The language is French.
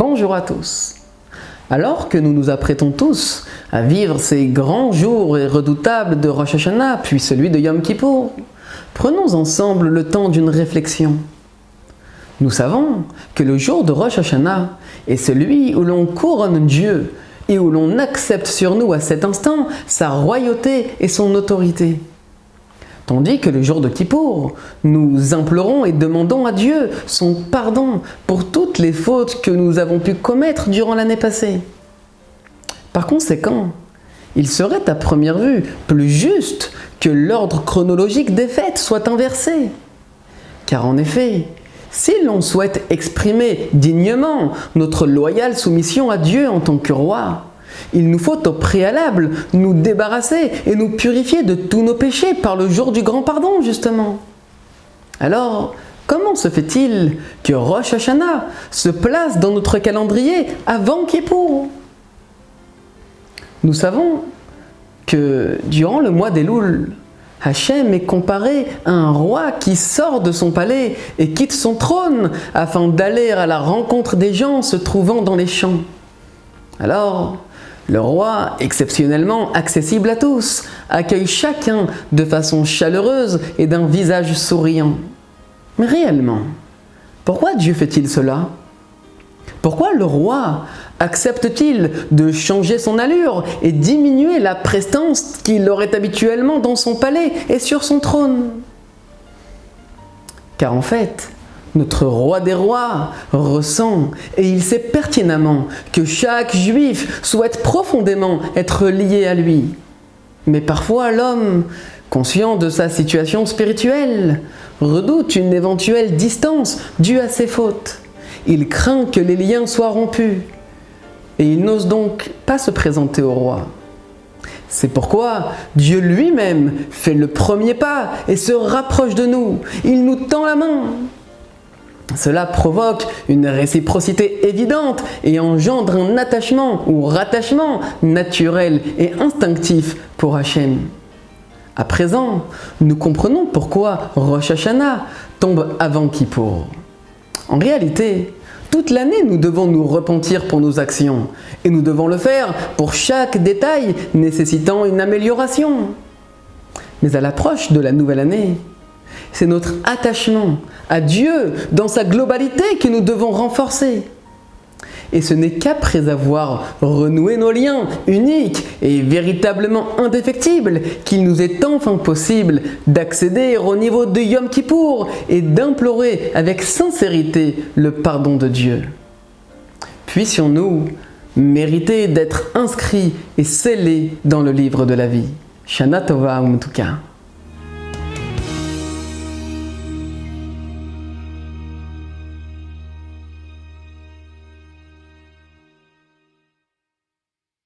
Bonjour à tous. Alors que nous nous apprêtons tous à vivre ces grands jours et redoutables de Rosh Hashanah, puis celui de Yom Kippour, prenons ensemble le temps d'une réflexion. Nous savons que le jour de Rosh Hashanah est celui où l'on couronne Dieu et où l'on accepte sur nous à cet instant sa royauté et son autorité. Tandis que le jour de Kippour, nous implorons et demandons à Dieu son pardon pour toutes les fautes que nous avons pu commettre durant l'année passée. Par conséquent, il serait à première vue plus juste que l'ordre chronologique des fêtes soit inversé. Car en effet, si l'on souhaite exprimer dignement notre loyale soumission à Dieu en tant que roi, il nous faut au préalable nous débarrasser et nous purifier de tous nos péchés par le jour du grand pardon, justement. Alors, comment se fait-il que Rosh Hashanah se place dans notre calendrier avant Kippour? Nous savons que durant le mois d'Elul, Hachem est comparé à un roi qui sort de son palais et quitte son trône afin d'aller à la rencontre des gens se trouvant dans les champs. Alors, le roi, exceptionnellement accessible à tous, accueille chacun de façon chaleureuse et d'un visage souriant. Mais réellement, pourquoi Dieu fait-il cela? Pourquoi le roi accepte-t-il de changer son allure et diminuer la prestance qu'il aurait habituellement dans son palais et sur son trône? Car en fait, notre roi des rois ressent et il sait pertinemment que chaque juif souhaite profondément être lié à lui. Mais parfois l'homme, conscient de sa situation spirituelle, redoute une éventuelle distance due à ses fautes. Il craint que les liens soient rompus et il n'ose donc pas se présenter au roi. C'est pourquoi Dieu lui-même fait le premier pas et se rapproche de nous. Il nous tend la main. Cela provoque une réciprocité évidente et engendre un attachement ou rattachement naturel et instinctif pour Hachem. À présent, nous comprenons pourquoi Rosh Hashanah tombe avant Kippour. En réalité, toute l'année, nous devons nous repentir pour nos actions et nous devons le faire pour chaque détail nécessitant une amélioration. Mais à l'approche de la nouvelle année, c'est notre attachement à Dieu dans sa globalité que nous devons renforcer. Et ce n'est qu'après avoir renoué nos liens uniques et véritablement indéfectibles qu'il nous est enfin possible d'accéder au niveau de Yom Kippour et d'implorer avec sincérité le pardon de Dieu. Puissions-nous mériter d'être inscrits et scellés dans le livre de la vie. Shana Tova en tout cas.